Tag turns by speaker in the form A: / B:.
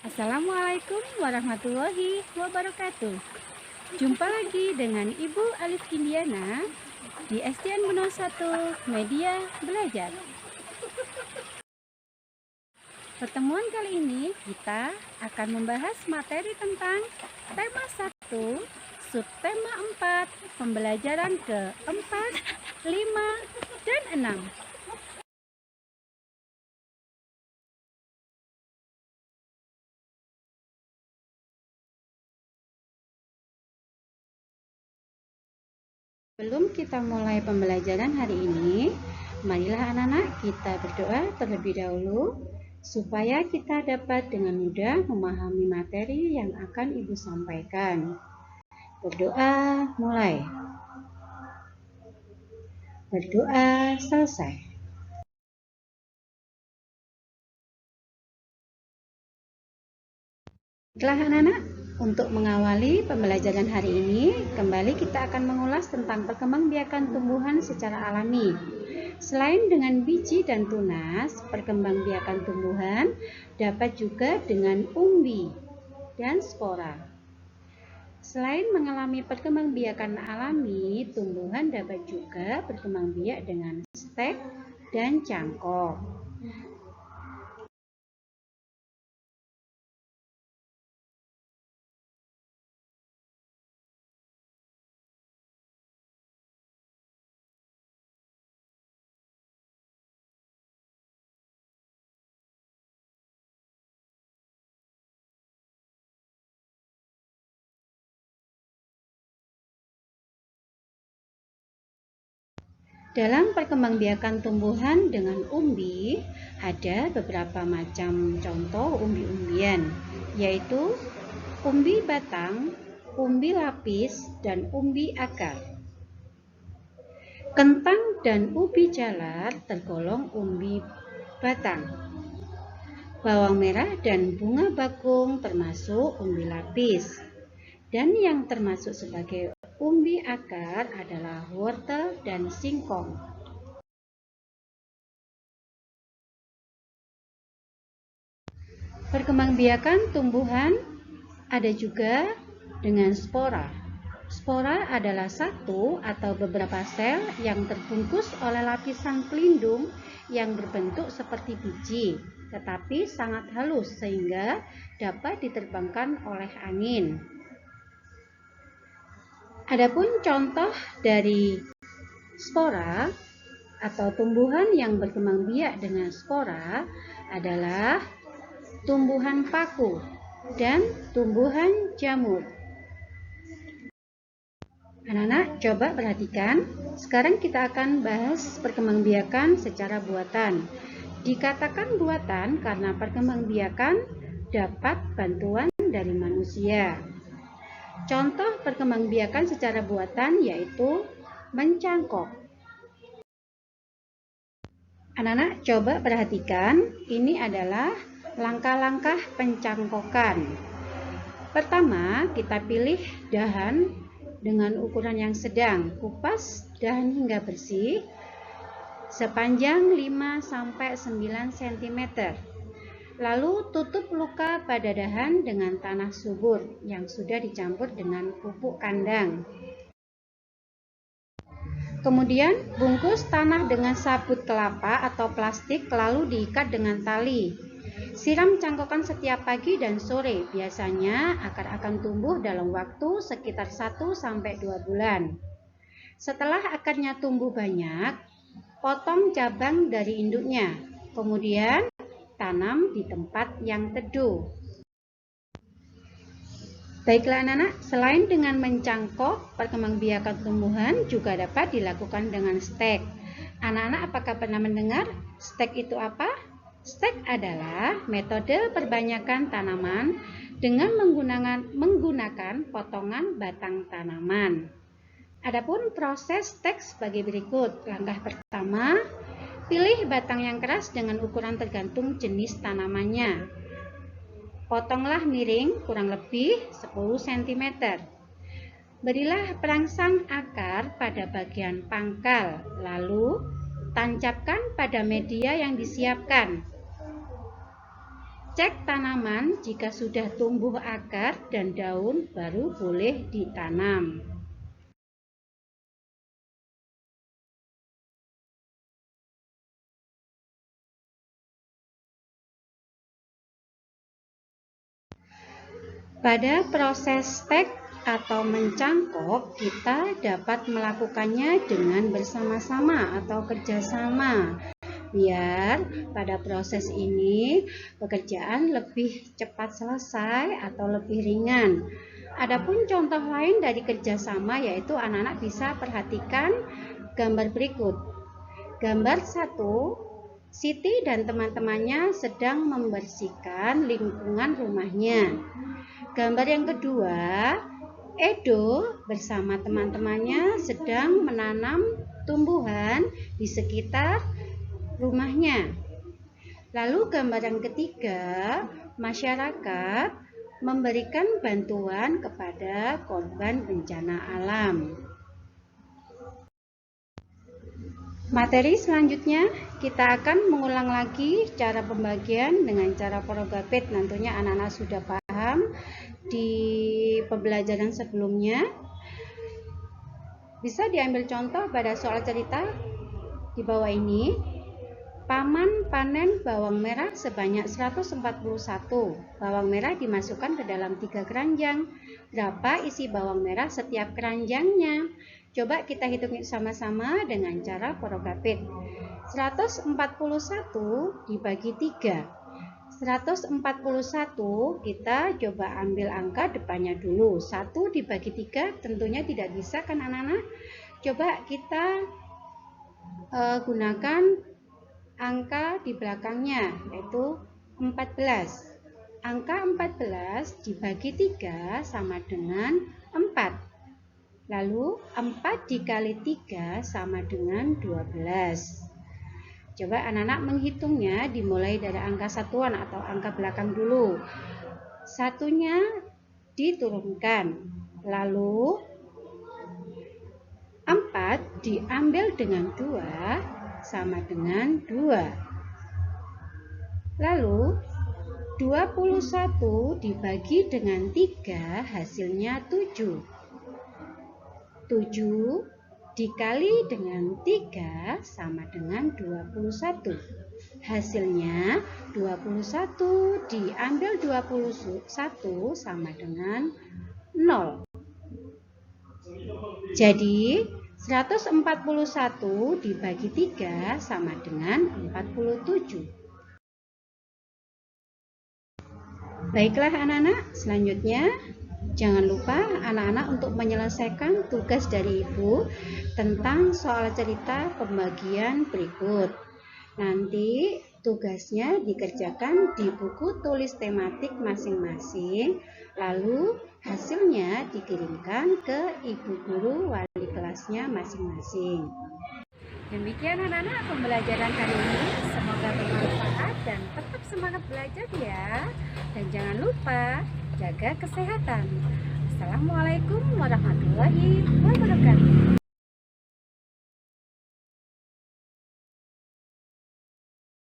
A: Assalamualaikum warahmatullahi wabarakatuh. Jumpa lagi dengan Ibu Alif Indiana di SDN Benoa 1 Media Belajar. Pertemuan kali ini kita akan membahas materi tentang tema 1, subtema 4, pembelajaran ke-4, 5, dan 6. Sebelum kita mulai pembelajaran hari ini, marilah anak-anak kita berdoa terlebih dahulu supaya kita dapat dengan mudah memahami materi yang akan Ibu sampaikan. Berdoa mulai. Berdoa selesai. Baiklah anak-anak, untuk mengawali pembelajaran hari ini, kembali kita akan mengulas tentang perkembangbiakan tumbuhan secara alami. Selain dengan biji dan tunas, perkembangbiakan tumbuhan dapat juga dengan umbi dan spora. Selain mengalami perkembangbiakan alami, tumbuhan dapat juga berkembangbiak dengan stek dan cangkok. Dalam perkembangbiakan tumbuhan dengan umbi, ada beberapa macam contoh umbi-umbian, yaitu umbi batang, umbi lapis, dan umbi akar. Kentang dan ubi jalar tergolong umbi batang. Bawang merah dan bunga bakung termasuk umbi lapis. Dan yang termasuk sebagai umbi akar adalah wortel dan singkong. Perkembangbiakan tumbuhan ada juga dengan spora. Spora adalah satu atau beberapa sel yang terbungkus oleh lapisan pelindung yang berbentuk seperti biji, tetapi sangat halus sehingga dapat diterbangkan oleh angin. Adapun contoh dari spora atau tumbuhan yang berkembang biak dengan spora adalah tumbuhan paku dan tumbuhan jamur. Anak-anak, coba perhatikan. Sekarang kita akan bahas perkembangbiakan secara buatan. Dikatakan buatan karena perkembangbiakan dapat bantuan dari manusia. Contoh perkembangbiakan secara buatan yaitu mencangkok. Anak-anak, coba perhatikan. Ini adalah langkah-langkah pencangkokan. Pertama, kita pilih dahan dengan ukuran yang sedang. Kupas dahan hingga bersih sepanjang 5-9 cm. Lalu tutup luka pada dahan dengan tanah subur yang sudah dicampur dengan pupuk kandang. Kemudian bungkus tanah dengan sabut kelapa atau plastik lalu diikat dengan tali. Siram cangkokan setiap pagi dan sore. Biasanya akar akan tumbuh dalam waktu sekitar 1-2 bulan. Setelah akarnya tumbuh banyak, potong cabang dari induknya. Kemudian tanam di tempat yang teduh. Baiklah anak-anak, selain dengan mencangkok, perkembangbiakan tumbuhan juga dapat dilakukan dengan stek. Anak-anak apakah pernah mendengar stek itu apa? Stek adalah metode perbanyakan tanaman dengan menggunakan potongan batang tanaman. Adapun proses stek sebagai berikut. Langkah pertama, pilih batang yang keras dengan ukuran tergantung jenis tanamannya. Potonglah miring kurang lebih 10 cm. Berilah perangsang akar pada bagian pangkal, lalu tancapkan pada media yang disiapkan. Cek tanaman jika sudah tumbuh akar dan daun baru boleh ditanam. Pada proses stek atau mencangkok, kita dapat melakukannya dengan bersama-sama atau kerjasama. Biar pada proses ini pekerjaan lebih cepat selesai atau lebih ringan. Adapun contoh lain dari kerjasama yaitu anak-anak bisa perhatikan gambar berikut. Gambar 1, Siti dan teman-temannya sedang membersihkan lingkungan rumahnya. Gambar yang kedua, Edo bersama teman-temannya sedang menanam tumbuhan di sekitar rumahnya. Lalu gambar yang ketiga, masyarakat memberikan bantuan kepada korban bencana alam. Materi selanjutnya kita akan mengulang lagi cara pembagian dengan cara porogapit. Tentunya anak-anak sudah paham di pembelajaran sebelumnya. Bisa diambil contoh pada soal cerita di bawah ini. Paman panen bawang merah sebanyak 141. Bawang merah dimasukkan ke dalam 3 keranjang. Berapa isi bawang merah setiap keranjangnya? Coba kita hitung sama-sama dengan cara porogapit. 141 dibagi 3. 141 kita coba ambil angka depannya dulu. 1 dibagi 3 tentunya tidak bisa kan anak-anak? Coba kita gunakan angka di belakangnya yaitu 14. Angka 14 dibagi 3 sama dengan 4. Lalu 4 dikali 3 sama dengan 12. Coba anak-anak menghitungnya dimulai dari angka satuan atau angka belakang dulu. Satunya diturunkan. Lalu 4 diambil dengan 2 sama dengan 2. Lalu 21 dibagi dengan 3 hasilnya 7. 7 dikali dengan 3 sama dengan 21. Hasilnya 21 diambil 21 sama dengan 0. Jadi 141 dibagi 3 sama dengan 47. Baiklah anak-anak, selanjutnya jangan lupa anak-anak untuk menyelesaikan tugas dari Ibu tentang soal cerita pembagian berikut. Nanti tugasnya dikerjakan di buku tulis tematik masing-masing, lalu hasilnya dikirimkan ke ibu guru wali kelasnya masing-masing. Demikian anak-anak pembelajaran hari ini, semoga bermanfaat dan tetap semangat belajar ya. Dan jangan lupa jaga kesehatan. Assalamualaikum warahmatullahi wabarakatuh.